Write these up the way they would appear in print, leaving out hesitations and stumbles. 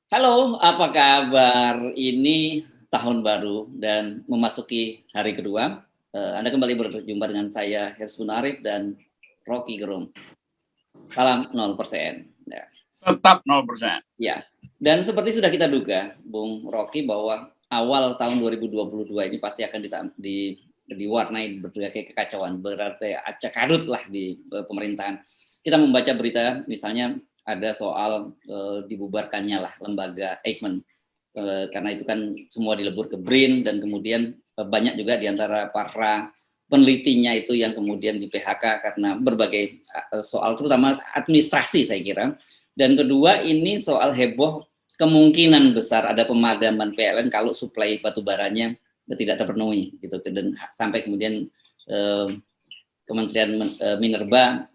Halo, apa kabar? Ini tahun baru dan memasuki hari kedua. Anda kembali berjumpa dengan saya, Hersbun Arif dan Rocky Gerung. Salam 0%. Ya. Tetap 0%. Ya, dan seperti sudah kita duga, Bung Rocky, bahwa awal tahun 2022 ini pasti akan diwarnai berbagai kekacauan, berarti acak kadut lah di pemerintahan. Kita membaca berita, misalnya ada soal dibubarkannya lah lembaga Eijkman, karena itu kan semua dilebur ke BRIN, dan kemudian banyak juga diantara para penelitinya itu yang kemudian di PHK karena berbagai soal, terutama administrasi saya kira. Dan kedua, ini soal heboh kemungkinan besar ada pemadaman PLN kalau suplai batu baranya tidak terpenuhi gitu, dan sampai kemudian Kementerian Minerba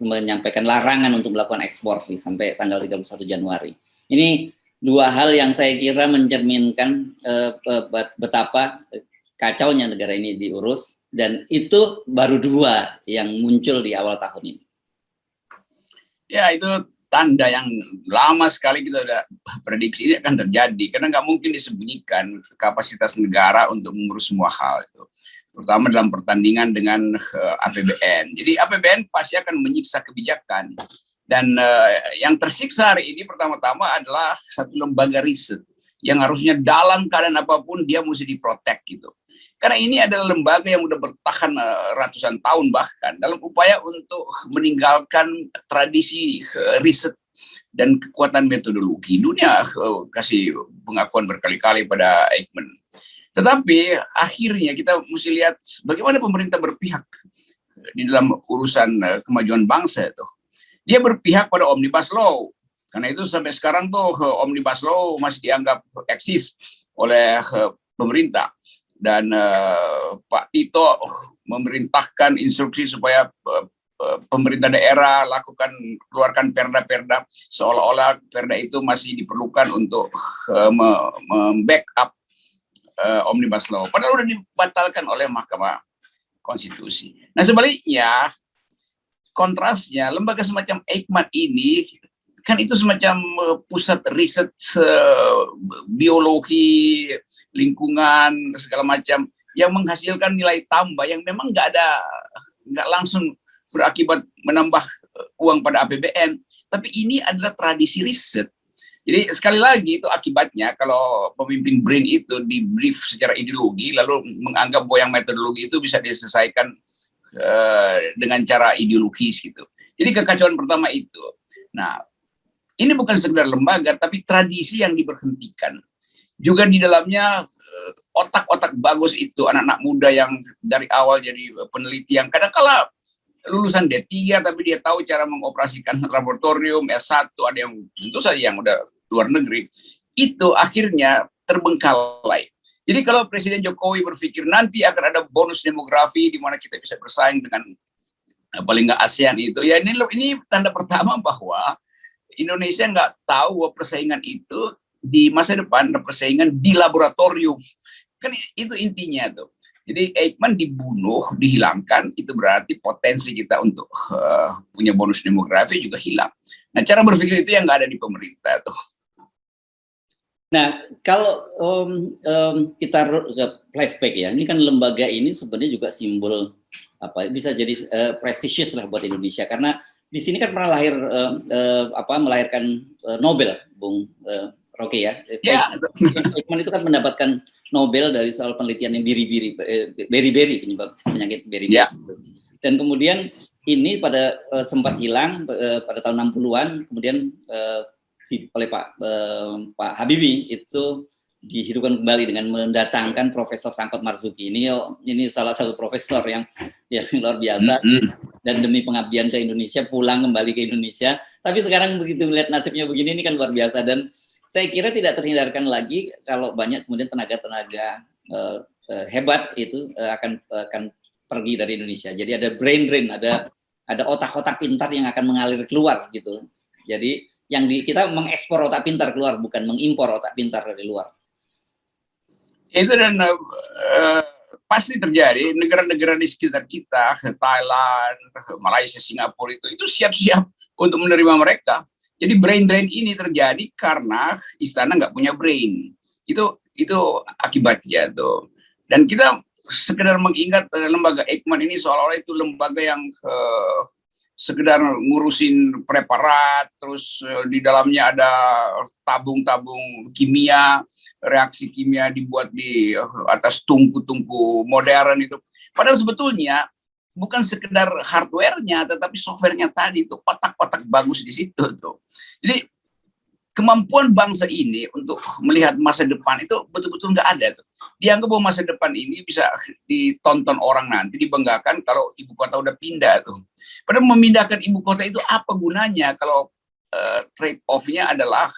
menyampaikan larangan untuk melakukan ekspor sampai tanggal 31 Januari. Ini dua hal yang saya kira mencerminkan betapa kacaunya negara ini diurus, dan itu baru dua yang muncul di awal tahun ini. Ya, itu tanda yang lama sekali kita udah prediksi ini akan terjadi, karena nggak mungkin disembunyikan kapasitas negara untuk mengurus semua hal itu, terutama dalam pertandingan dengan APBN. Jadi APBN pasti akan menyiksa kebijakan, dan yang tersiksa hari ini pertama-tama adalah satu lembaga riset yang harusnya dalam keadaan apapun dia mesti diprotek gitu. Karena ini adalah lembaga yang udah bertahan ratusan tahun bahkan dalam upaya untuk meninggalkan tradisi riset dan kekuatan metodologi. Dunia kasih pengakuan berkali-kali pada Eijkman. Tetapi akhirnya kita mesti lihat bagaimana pemerintah berpihak di dalam urusan kemajuan bangsa itu. Dia berpihak pada Omnibus Law. Karena itu sampai sekarang tuh Omnibus Law masih dianggap eksis oleh pemerintah. Dan Pak Tito memerintahkan instruksi supaya pemerintah daerah keluarkan perda-perda, seolah-olah perda itu masih diperlukan untuk membackup Omnibus Law. Padahal sudah dibatalkan oleh Mahkamah Konstitusi. Nah sebaliknya, kontrasnya lembaga semacam Eijkman ini kan itu semacam pusat riset biologi, lingkungan, segala macam yang menghasilkan nilai tambah yang memang nggak langsung berakibat menambah uang pada APBN, tapi ini adalah tradisi riset. Jadi sekali lagi itu akibatnya kalau pemimpin BRIN itu di brief secara ideologi lalu menganggap bahwa yang metodologi itu bisa diselesaikan dengan cara ideologis gitu. Jadi kekacauan pertama itu. Nah, ini bukan sekedar lembaga, tapi tradisi yang diberhentikan. Juga di dalamnya otak-otak bagus itu, anak-anak muda yang dari awal jadi peneliti yang kadang-kala lulusan D3, tapi dia tahu cara mengoperasikan laboratorium, S1, ada yang tentu saja yang udah luar negeri. Itu akhirnya terbengkalai. Jadi kalau Presiden Jokowi berpikir nanti akan ada bonus demografi di mana kita bisa bersaing dengan paling nggak ASEAN itu, ya ini tanda pertama bahwa Indonesia nggak tahu bahwa persaingan itu di masa depan ada persaingan di laboratorium. Kan itu intinya tuh. Jadi Eijkman dibunuh, dihilangkan, itu berarti potensi kita untuk punya bonus demografi juga hilang. Nah cara berpikir itu yang nggak ada di pemerintah tuh. Nah kalau kita flashback ya, ini kan lembaga ini sebenarnya juga simbol apa, bisa jadi prestisius lah buat Indonesia, karena di sini kan pernah melahirkan Nobel, Bung Rocky ya. Eijkman itu kan mendapatkan Nobel dari soal penelitian yang beri-beri, penyebab penyakit beri-beri. Yeah. Dan kemudian ini sempat hilang pada tahun 60-an, kemudian oleh Pak Habibie itu dihidupkan kembali dengan mendatangkan Profesor Sangkot Marzuki. Ini salah satu profesor yang luar biasa, dan demi pengabdian ke Indonesia pulang kembali ke Indonesia. Tapi sekarang begitu melihat nasibnya begini, ini kan luar biasa, dan saya kira tidak terhindarkan lagi kalau banyak kemudian tenaga-tenaga hebat itu akan pergi dari Indonesia. Jadi ada brain drain, ada otak-otak pintar yang akan mengalir keluar gitu. Jadi kita mengekspor otak pintar keluar, bukan mengimpor otak pintar dari luar. Itu dan pasti terjadi. Negara-negara di sekitar kita, Thailand, Malaysia, Singapura itu siap-siap untuk menerima mereka. Jadi brain drain ini terjadi karena istana nggak punya brain. Itu akibatnya tuh. Dan kita sekedar mengingat lembaga Eijkman ini seolah-olah itu lembaga yang sekedar ngurusin preparat, terus di dalamnya ada tabung-tabung kimia, reaksi kimia dibuat di atas tungku-tungku modern itu. Padahal sebetulnya bukan sekedar hardware-nya, tetapi software-nya tadi itu otak-otak bagus di situ tuh. Jadi kemampuan bangsa ini untuk melihat masa depan itu betul-betul nggak ada tuh. Dianggap bahwa masa depan ini bisa ditonton orang nanti, dibanggakan kalau ibu kota udah pindah tuh. Padahal memindahkan ibu kota itu apa gunanya kalau trade off-nya adalah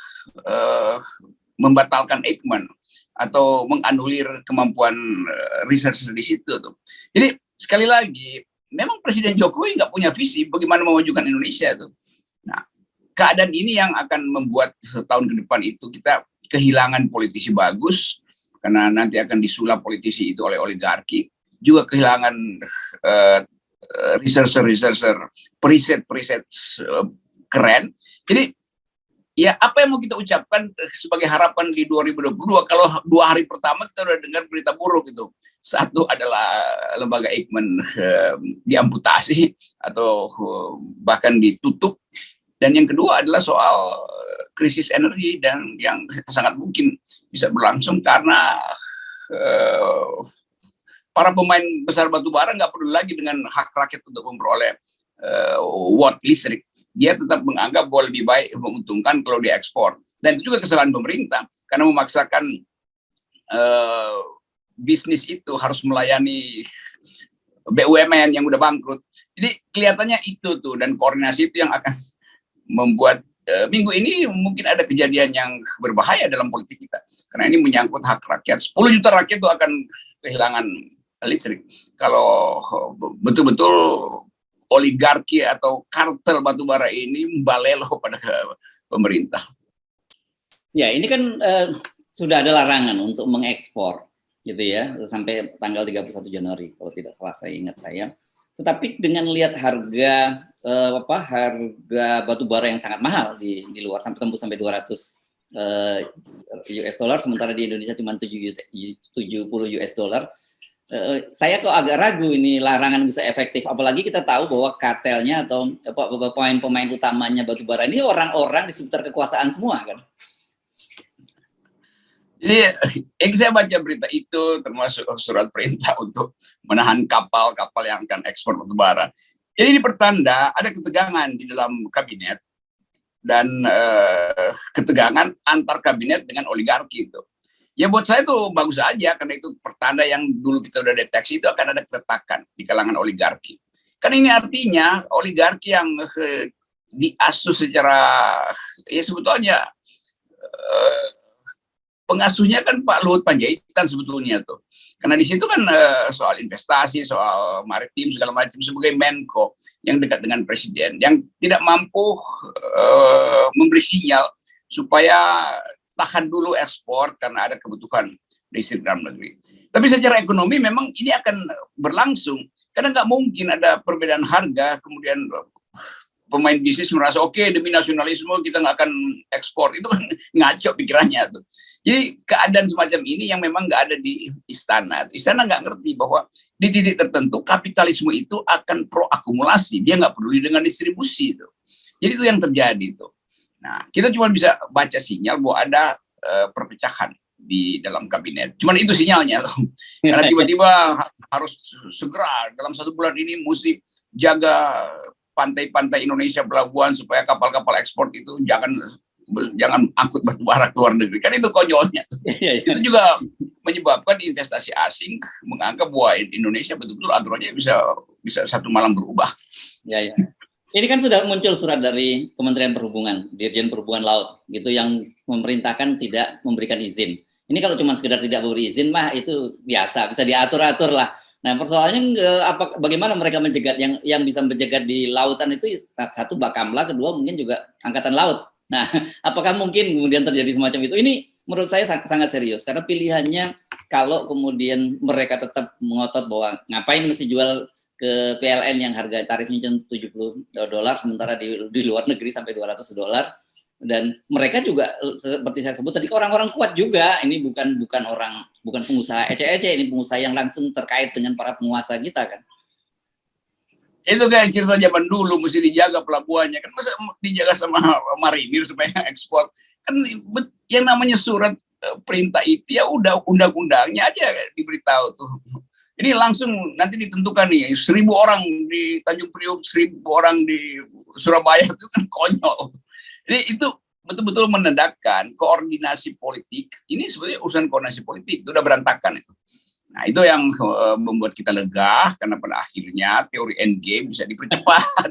membatalkan Eijkman atau menganulir kemampuan research di situ tuh. Jadi sekali lagi, memang Presiden Jokowi nggak punya visi bagaimana memajukan Indonesia tuh. Nah, keadaan ini yang akan membuat tahun ke depan itu kita kehilangan politisi bagus, karena nanti akan disulap politisi itu oleh oligarki, juga kehilangan researcher, periset keren. Jadi ya apa yang mau kita ucapkan sebagai harapan di 2022 kalau 2 hari pertama kita udah dengar berita buruk itu. Satu adalah lembaga Eijkman diamputasi atau bahkan ditutup. Dan yang kedua adalah soal krisis energi dan yang sangat mungkin bisa berlangsung karena para pemain besar batubara nggak perlu lagi dengan hak rakyat untuk memperoleh watt listrik. Dia tetap menganggap bahwa lebih baik menguntungkan kalau dia ekspor. Dan itu juga kesalahan pemerintah karena memaksakan bisnis itu harus melayani BUMN yang udah bangkrut. Jadi kelihatannya itu tuh, dan koordinasi itu yang akan membuat minggu ini mungkin ada kejadian yang berbahaya dalam politik kita. Karena ini menyangkut hak rakyat. 10 juta rakyat itu akan kehilangan listrik. Kalau betul-betul oligarki atau kartel batubara ini membalelo pada pemerintah. Ya, ini kan sudah ada larangan untuk mengekspor, gitu ya, sampai tanggal 31 Januari, kalau tidak salah ingat saya. Tetapi dengan lihat harga harga batubara yang sangat mahal di luar, sampai tembus sampai 200 US dollar, sementara di Indonesia cuma 70 US dollar. Saya kok agak ragu ini larangan bisa efektif, apalagi kita tahu bahwa kartelnya atau pemain-pemain utamanya batubara ini orang-orang di sekitar kekuasaan semua kan. Jadi saya baca berita itu termasuk surat perintah untuk menahan kapal-kapal yang akan ekspor batubara. Jadi ini pertanda ada ketegangan di dalam kabinet dan ketegangan antar kabinet dengan oligarki itu. Ya buat saya itu bagus aja, karena itu pertanda yang dulu kita udah deteksi itu akan ada keretakan di kalangan oligarki. Kan ini artinya oligarki yang diasuh secara, ya sebetulnya pengasuhnya kan Pak Luhut Panjaitan sebetulnya tuh. Karena di situ kan soal investasi, soal maritim segala macam, sebagai Menko yang dekat dengan presiden, yang tidak mampu memberi sinyal supaya tahan dulu ekspor karena ada kebutuhan listrik dalam negeri. Tapi secara ekonomi memang ini akan berlangsung, karena nggak mungkin ada perbedaan harga kemudian pemain bisnis merasa oke, demi nasionalisme kita nggak akan ekspor. Itu kan ngaco pikirannya tuh. Jadi keadaan semacam ini yang memang nggak ada di istana. Istana nggak ngerti bahwa di titik tertentu kapitalisme itu akan pro akumulasi, dia nggak peduli dengan distribusi itu. Jadi itu yang terjadi tuh. Nah, kita cuma bisa baca sinyal bahwa ada perpecahan di dalam kabinet. Cuman itu sinyalnya. Karena tiba-tiba harus segera dalam 1 bulan ini mesti jaga pantai-pantai Indonesia, pelabuhan, supaya kapal-kapal ekspor itu jangan angkut batubara ke luar negeri. Kan itu konyolnya. Itu juga menyebabkan investasi asing menganggap bahwa Indonesia betul-betul aturannya bisa satu malam berubah. Ya. Ini kan sudah muncul surat dari Kementerian Perhubungan, Dirjen Perhubungan Laut, gitu, yang memerintahkan tidak memberikan izin. Ini kalau cuma sekedar tidak memberi izin mah itu biasa, bisa diatur-atur lah. Nah, persoalannya bagaimana mereka menjegat yang bisa menjegat di lautan itu, satu Bakamla, kedua mungkin juga Angkatan Laut. Nah, apakah mungkin kemudian terjadi semacam itu? Ini menurut saya sangat serius, karena pilihannya kalau kemudian mereka tetap mengotot bahwa ngapain mesti jual ke PLN yang harga tarifnya $70, sementara di luar negeri sampai $200, Dan mereka juga seperti saya sebut tadi orang-orang kuat juga. Ini bukan pengusaha ece-ece, ini pengusaha yang langsung terkait dengan para penguasa kita kan. Itu kayak cerita zaman dulu, mesti dijaga pelabuhannya kan, masa dijaga sama marinir supaya ekspor kan. Yang namanya surat perintah itu ya udah undang-undangnya aja diberitahu tuh. Ini langsung nanti ditentukan nih 1.000 orang di Tanjung Priok, 1.000 orang di Surabaya, itu kan konyol. Jadi itu betul-betul menandakan koordinasi politik. Ini sebenarnya urusan koordinasi politik itu udah berantakan itu. Nah itu yang membuat kita lega, karena pada akhirnya teori endgame bisa dipercepat.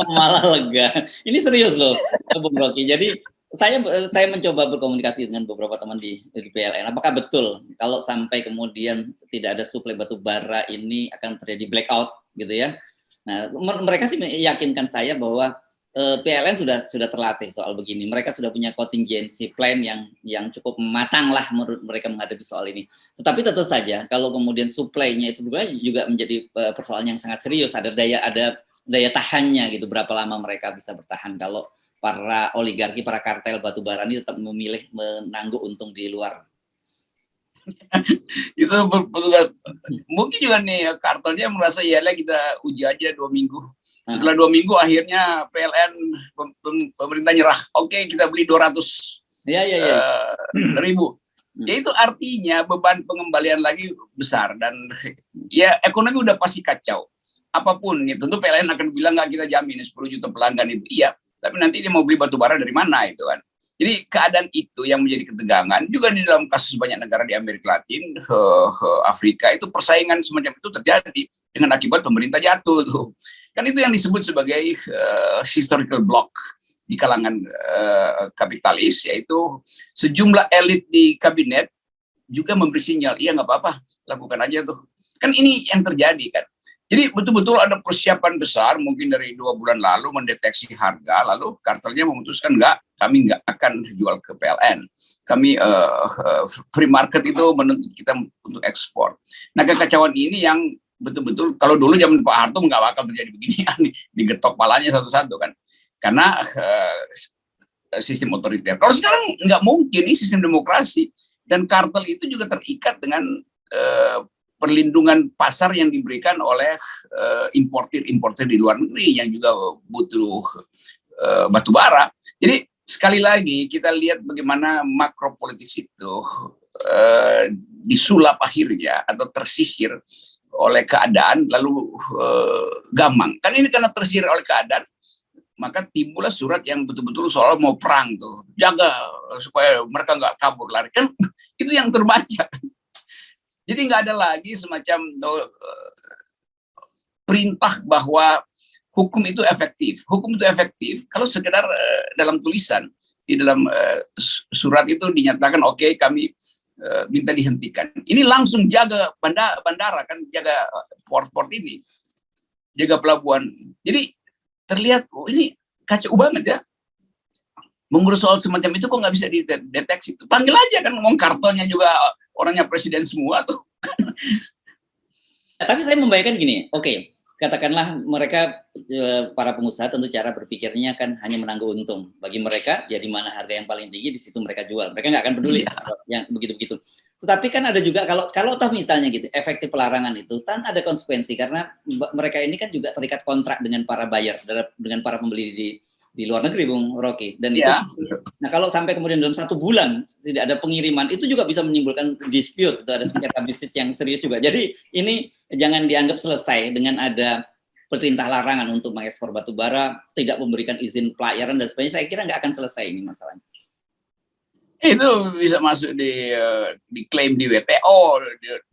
Malah lega. Ini serius loh, Bung Rocky. Jadi saya mencoba berkomunikasi dengan beberapa teman di PLN. Apakah betul kalau sampai kemudian tidak ada suplai batu bara ini akan terjadi blackout gitu ya? Nah, mereka sih meyakinkan saya bahwa PLN sudah terlatih soal begini. Mereka sudah punya contingency plan yang cukup matang lah menurut mereka menghadapi soal ini. Tetapi tentu saja kalau kemudian suplainya itu juga menjadi persoalan yang sangat serius. Ada daya tahannya gitu. Berapa lama mereka bisa bertahan kalau para oligarki, para kartel batubara ini tetap memilih menangguh untung di luar. Itu mungkin juga nih kartelnya merasa ya lah kita uji aja 2 minggu. Setelah 2 minggu akhirnya PLN pemerintah nyerah. Oke, kita beli 200 ribu. Ya itu artinya beban pengembalian lagi besar, dan ya ekonomi udah pasti kacau. Apapun ya tentu PLN akan bilang nggak kita jamin 10 juta pelanggan itu. Iya, tapi nanti dia mau beli batu bara dari mana itu kan. Jadi keadaan itu yang menjadi ketegangan juga di dalam kasus banyak negara di Amerika Latin, Afrika, itu persaingan semacam itu terjadi dengan akibat pemerintah jatuh tuh. Kan itu yang disebut sebagai historical block di kalangan kapitalis, yaitu sejumlah elit di kabinet juga memberi sinyal, iya nggak apa-apa, lakukan aja tuh. Kan ini yang terjadi kan. Jadi betul-betul ada persiapan besar mungkin dari 2 bulan lalu mendeteksi harga, lalu kartelnya memutuskan kami nggak akan jual ke PLN. Kami free market itu menuntut kita untuk ekspor. Nah kekacauan ini yang betul-betul kalau dulu zaman Pak Harto nggak bakal terjadi beginian, digetok palanya satu-satu kan. Karena sistem otoriter. Kalau sekarang nggak mungkin, ini sistem demokrasi, dan kartel itu juga terikat dengan perlindungan pasar yang diberikan oleh importir di luar negeri yang juga butuh batu bara. Jadi sekali lagi kita lihat bagaimana makropolitik itu disulap akhirnya atau tersihir oleh keadaan, lalu gamang. Kan ini karena tersihir oleh keadaan, maka timbullah surat yang betul-betul soal mau perang tuh, jaga supaya mereka nggak kabur lari. Kan itu yang terbaca. Jadi nggak ada lagi semacam perintah bahwa hukum itu efektif. Hukum itu efektif kalau sekedar dalam tulisan, di dalam surat itu dinyatakan oke, kami minta dihentikan. Ini langsung jaga bandara kan, jaga port-port ini, jaga pelabuhan. Jadi terlihat ini kacau banget ya. Mengurus soal semacam itu kok nggak bisa dideteksi? Panggil aja kan, ngomong kartelnya juga orangnya presiden semua tuh. Tapi saya membayangkan gini, oke, katakanlah mereka para pengusaha tentu cara berpikirnya kan hanya menangguh untung. Bagi mereka, ya di mana harga yang paling tinggi di situ mereka jual. Mereka nggak akan peduli yang begitu-begitu. Tetapi kan ada juga kalau toh misalnya gitu, efektif pelarangan itu kan ada konsekuensi, karena mereka ini kan juga terikat kontrak dengan para buyer, dengan para pembeli di luar negeri, Bung Rocky. Dan itu, nah kalau sampai kemudian dalam 1 bulan tidak ada pengiriman, itu juga bisa menimbulkan dispute, ada sengketa bisnis yang serius juga. Jadi ini jangan dianggap selesai dengan ada perintah larangan untuk mengekspor batu bara, tidak memberikan izin pelayaran dan sebagainya. Saya kira nggak akan selesai ini masalahnya. Itu bisa masuk diklaim di WTO,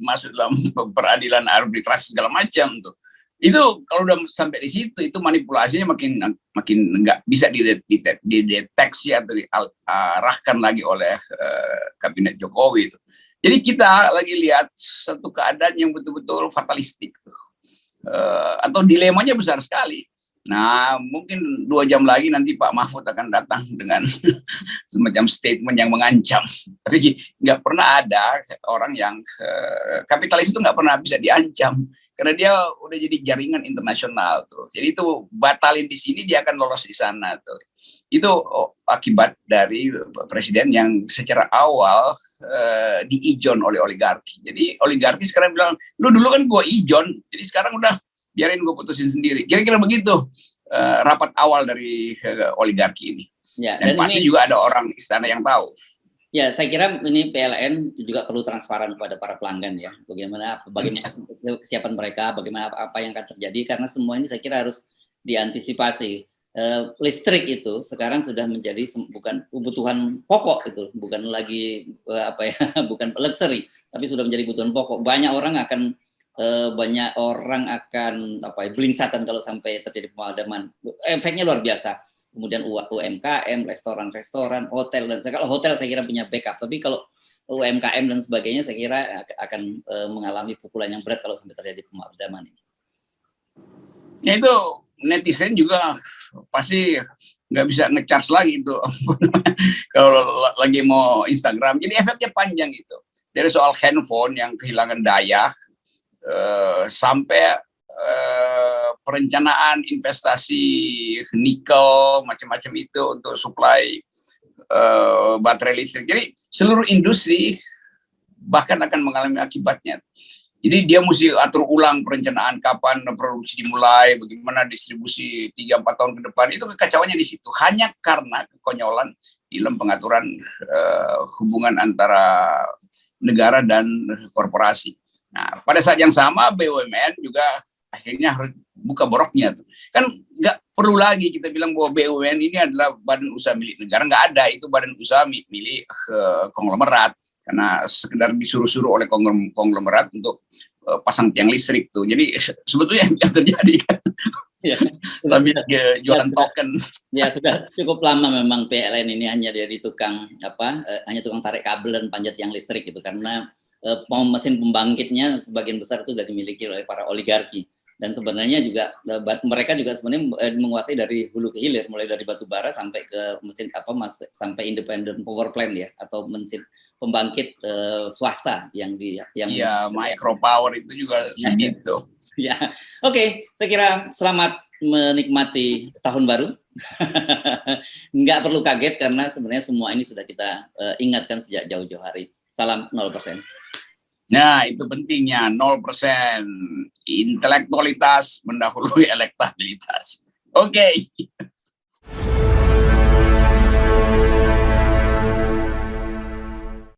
masuk dalam peradilan arbitrasi segala macam tuh. Itu kalau udah sampai di situ, itu manipulasinya makin nggak bisa dideteksi atau diarahkan lagi oleh kabinet Jokowi itu. Jadi kita lagi lihat satu keadaan yang betul-betul fatalistik tuh. Atau dilemanya besar sekali. Nah, mungkin 2 jam lagi nanti Pak Mahfud akan datang dengan semacam statement yang mengancam. Tapi nggak pernah ada orang yang kapitalis itu nggak pernah bisa diancam. karena dia udah jadi jaringan internasional tuh. Jadi itu batalin di sini, dia akan lolos di sana tuh. Itu akibat dari presiden yang secara awal diijon oleh oligarki. Jadi oligarki sekarang bilang, lu dulu kan gue ijon, jadi sekarang udah biarin gue putusin sendiri. Kira-kira begitu rapat awal dari oligarki ini. Ya, dan pasti ini juga ada orang istana yang tahu. ya, saya kira ini PLN juga perlu transparan kepada para pelanggan ya. Bagaimana kesiapan mereka, bagaimana apa yang akan terjadi, karena semua ini saya kira harus diantisipasi. Listrik itu sekarang sudah menjadi bukan kebutuhan pokok, itu bukan lagi bukan luxury, tapi sudah menjadi kebutuhan pokok. Banyak orang akan belingsatan kalau sampai terjadi pemadaman. Efeknya luar biasa. Kemudian UMKM, restoran-restoran, hotel, dan kalau hotel saya kira punya backup, tapi kalau UMKM dan sebagainya saya kira akan mengalami pukulan yang berat kalau sampai terjadi pemadaman ini. Ya itu netizen juga pasti nggak bisa ngecharge lagi itu kalau lagi mau Instagram. Jadi efeknya panjang itu. Dari soal handphone yang kehilangan daya sampai perencanaan investasi nikel macam-macam itu untuk supply baterai listrik. Jadi seluruh industri bahkan akan mengalami akibatnya. Jadi dia mesti atur ulang perencanaan kapan produksi dimulai, bagaimana distribusi 3-4 tahun ke depan. Itu kekacauannya di situ. Hanya karena kekonyolan dalam pengaturan hubungan antara negara dan korporasi. Nah, pada saat yang sama BUMN juga akhirnya harus buka boroknya tuh. Kan nggak perlu lagi kita bilang bahwa BUMN ini adalah badan usaha milik negara. Nggak ada, itu badan usaha milik konglomerat. Karena sekedar disuruh-suruh oleh konglomerat untuk pasang tiang listrik tuh. Jadi sebetulnya yang terjadi kan ya, lebih jualan token. Ya sudah cukup lama memang PLN ini hanya dari tukang hanya tukang tarik kabel dan panjat tiang listrik gitu, karena mesin pembangkitnya sebagian besar itu sudah dimiliki oleh para oligarki. Dan sebenarnya juga mereka juga sebenarnya menguasai dari hulu ke hilir, mulai dari batu bara sampai ke mesin sampai independent power plant ya, atau mesin pembangkit swasta yang ya micro power itu juga begitu. Ya, oke, saya kira selamat menikmati tahun baru. Nggak perlu kaget karena sebenarnya semua ini sudah kita ingatkan sejak jauh-jauh hari. Salam 0%. Nah, itu pentingnya 0%. Intelektualitas mendahului elektabilitas. Oke.